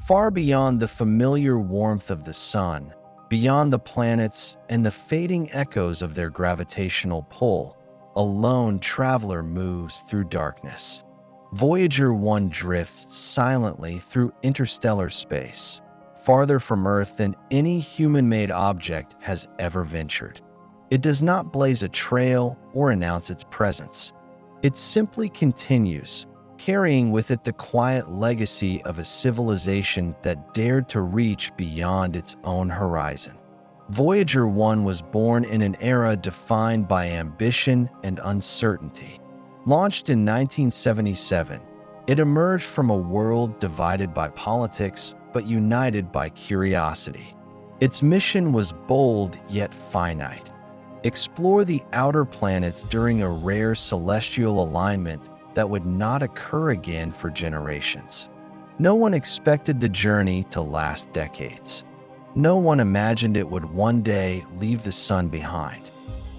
Far beyond the familiar warmth of the sun, beyond the planets and the fading echoes of their gravitational pull, a lone traveler moves through darkness. Voyager 1 drifts silently through interstellar space, farther from Earth than any human-made object has ever ventured. It does not blaze a trail or announce its presence. It simply continues, carrying with it the quiet legacy of a civilization that dared to reach beyond its own horizon. Voyager 1 was born in an era defined by ambition and uncertainty. Launched in 1977, it emerged from a world divided by politics but united by curiosity. Its mission was bold yet finite. Explore the outer planets during a rare celestial alignment that would not occur again for generations. No one expected the journey to last decades. No one imagined it would one day leave the sun behind.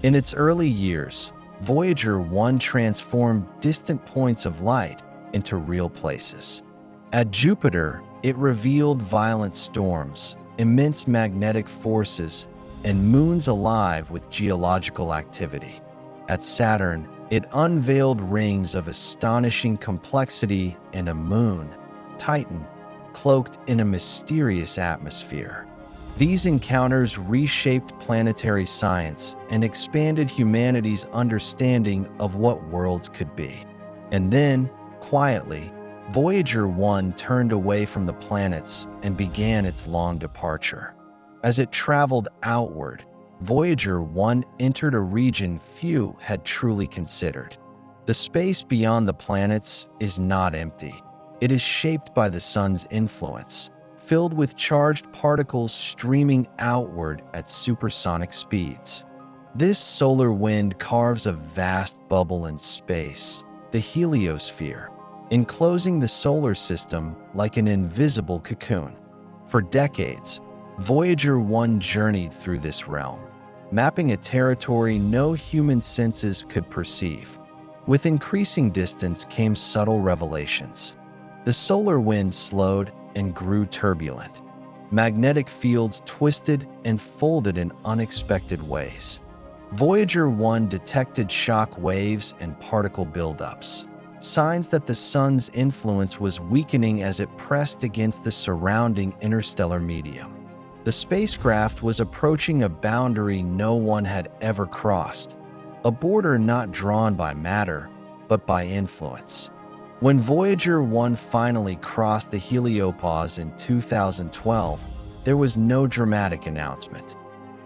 In its early years, Voyager 1 transformed distant points of light into real places. At Jupiter, it revealed violent storms, immense magnetic forces, and moons alive with geological activity. At Saturn, it unveiled rings of astonishing complexity and a moon, Titan, cloaked in a mysterious atmosphere. These encounters reshaped planetary science and expanded humanity's understanding of what worlds could be. And then, quietly, Voyager 1 turned away from the planets and began its long departure. As it traveled outward, Voyager 1 entered a region few had truly considered. The space beyond the planets is not empty. It is shaped by the sun's influence, filled with charged particles streaming outward at supersonic speeds. This solar wind carves a vast bubble in space, the heliosphere, enclosing the solar system like an invisible cocoon. For decades, Voyager 1 journeyed through this realm, mapping a territory no human senses could perceive. With increasing distance came subtle revelations. The solar wind slowed and grew turbulent. Magnetic fields twisted and folded in unexpected ways. Voyager 1 detected shock waves and particle buildups, signs that the sun's influence was weakening as it pressed against the surrounding interstellar medium. The spacecraft was approaching a boundary no one had ever crossed, a border not drawn by matter, but by influence. When Voyager 1 finally crossed the heliopause in 2012, there was no dramatic announcement.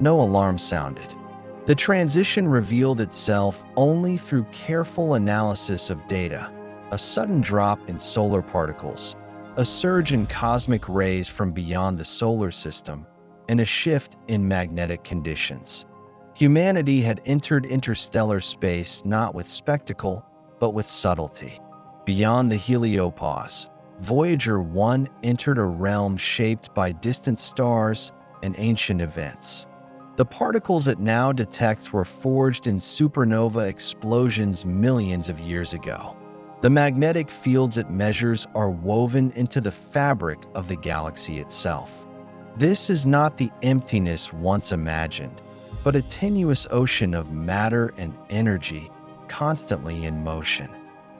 No alarm sounded. The transition revealed itself only through careful analysis of data, a sudden drop in solar particles, a surge in cosmic rays from beyond the solar system, and a shift in magnetic conditions. Humanity had entered interstellar space not with spectacle, but with subtlety. Beyond the heliopause, Voyager 1 entered a realm shaped by distant stars and ancient events. The particles it now detects were forged in supernova explosions millions of years ago. The magnetic fields it measures are woven into the fabric of the galaxy itself. This is not the emptiness once imagined, but a tenuous ocean of matter and energy constantly in motion.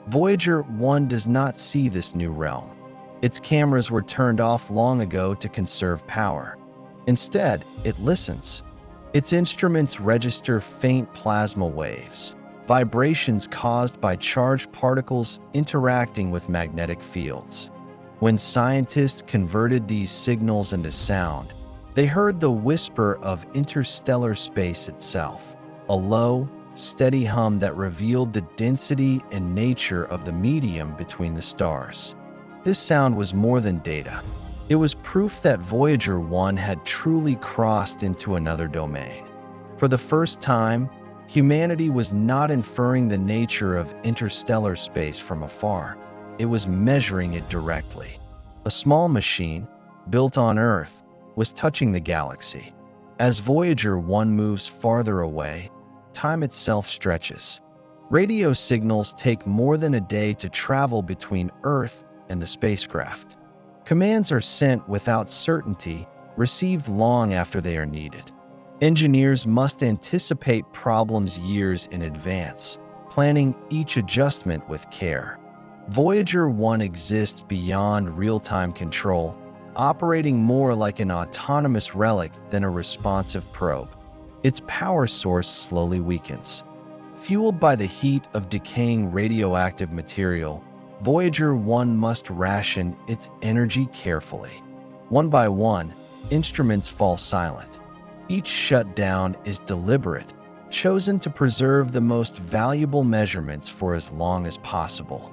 Voyager 1 does not see this new realm. Its cameras were turned off long ago to conserve power. Instead, it listens. Its instruments register faint plasma waves, vibrations caused by charged particles interacting with magnetic fields. When scientists converted these signals into sound, they heard the whisper of interstellar space itself, a low, steady hum that revealed the density and nature of the medium between the stars. This sound was more than data. It was proof that Voyager 1 had truly crossed into another domain. For the first time, humanity was not inferring the nature of interstellar space from afar. It was measuring it directly. A small machine, built on Earth, was touching the galaxy. As Voyager 1 moves farther away, time itself stretches. Radio signals take more than a day to travel between Earth and the spacecraft. Commands are sent without certainty, received long after they are needed. Engineers must anticipate problems years in advance, planning each adjustment with care. Voyager 1 exists beyond real-time control, operating more like an autonomous relic than a responsive probe. Its power source slowly weakens. Fueled by the heat of decaying radioactive material, Voyager 1 must ration its energy carefully. One by one, instruments fall silent. Each shutdown is deliberate, chosen to preserve the most valuable measurements for as long as possible.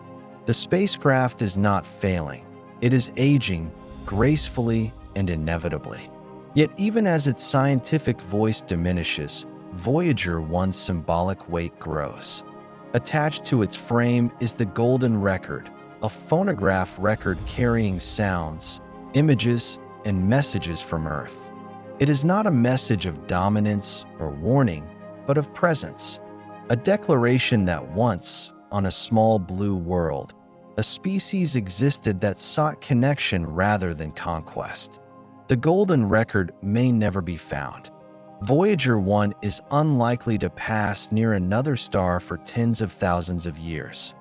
The spacecraft is not failing. It is aging gracefully and inevitably. Yet even as its scientific voice diminishes, Voyager 1's symbolic weight grows. Attached to its frame is the Golden Record, a phonograph record carrying sounds, images, and messages from Earth. It is not a message of dominance or warning, but of presence, a declaration that once, on a small blue world, a species existed that sought connection rather than conquest. The Golden Record may never be found. Voyager 1 is unlikely to pass near another star for tens of thousands of years.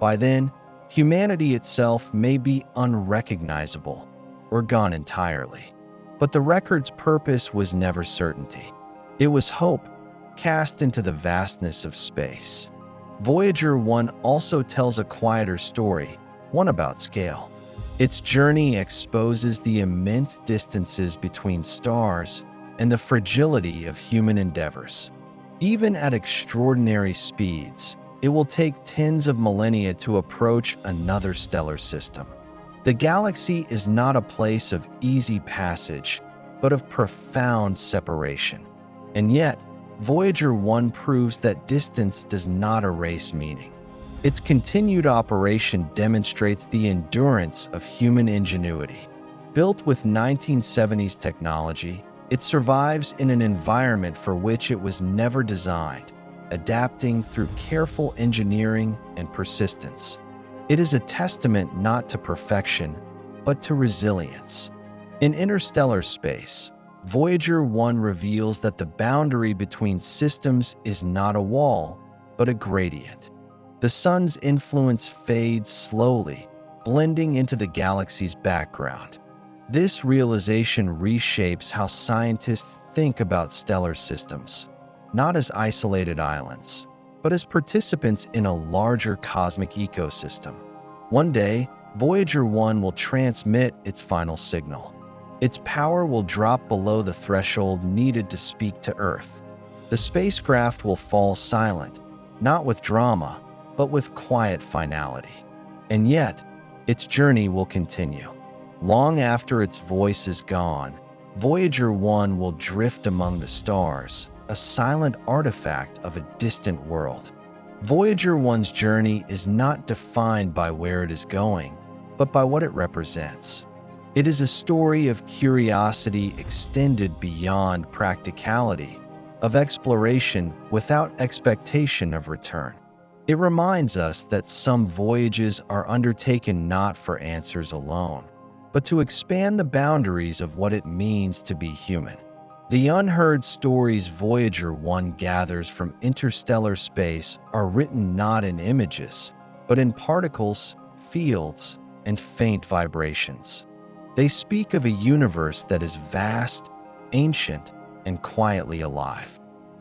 By then, humanity itself may be unrecognizable or gone entirely. But the record's purpose was never certainty. It was hope, cast into the vastness of space. Voyager 1 also tells a quieter story, one about scale. Its journey exposes the immense distances between stars and the fragility of human endeavors. Even at extraordinary speeds, it will take tens of millennia to approach another stellar system. The galaxy is not a place of easy passage, but of profound separation. And yet, Voyager 1 proves that distance does not erase meaning. Its continued operation demonstrates the endurance of human ingenuity. Built with 1970s technology, it survives in an environment for which it was never designed, adapting through careful engineering and persistence. It is a testament not to perfection, but to resilience. In interstellar space, Voyager 1 reveals that the boundary between systems is not a wall, but a gradient. The sun's influence fades slowly, blending into the galaxy's background. This realization reshapes how scientists think about stellar systems, not as isolated islands, but as participants in a larger cosmic ecosystem. One day, Voyager 1 will transmit its final signal. Its power will drop below the threshold needed to speak to Earth. The spacecraft will fall silent, not with drama, but with quiet finality. And yet, its journey will continue. Long after its voice is gone, Voyager 1 will drift among the stars, a silent artifact of a distant world. Voyager 1's journey is not defined by where it is going, but by what it represents. It is a story of curiosity extended beyond practicality, of exploration without expectation of return. It reminds us that some voyages are undertaken not for answers alone, but to expand the boundaries of what it means to be human. The unheard stories Voyager 1 gathers from interstellar space are written not in images, but in particles, fields, and faint vibrations. They speak of a universe that is vast, ancient, and quietly alive.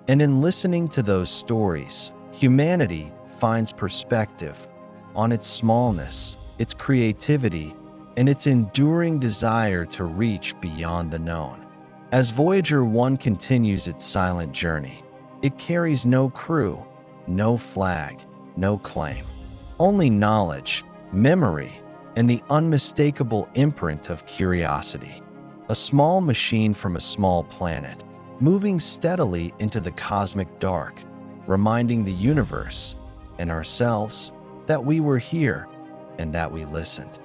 And in listening to those stories, humanity finds perspective on its smallness, its creativity, and its enduring desire to reach beyond the known. As Voyager 1 continues its silent journey, it carries no crew, no flag, no claim. Only knowledge, memory, and the unmistakable imprint of curiosity. A small machine from a small planet, moving steadily into the cosmic dark, reminding the universe and ourselves that we were here and that we listened.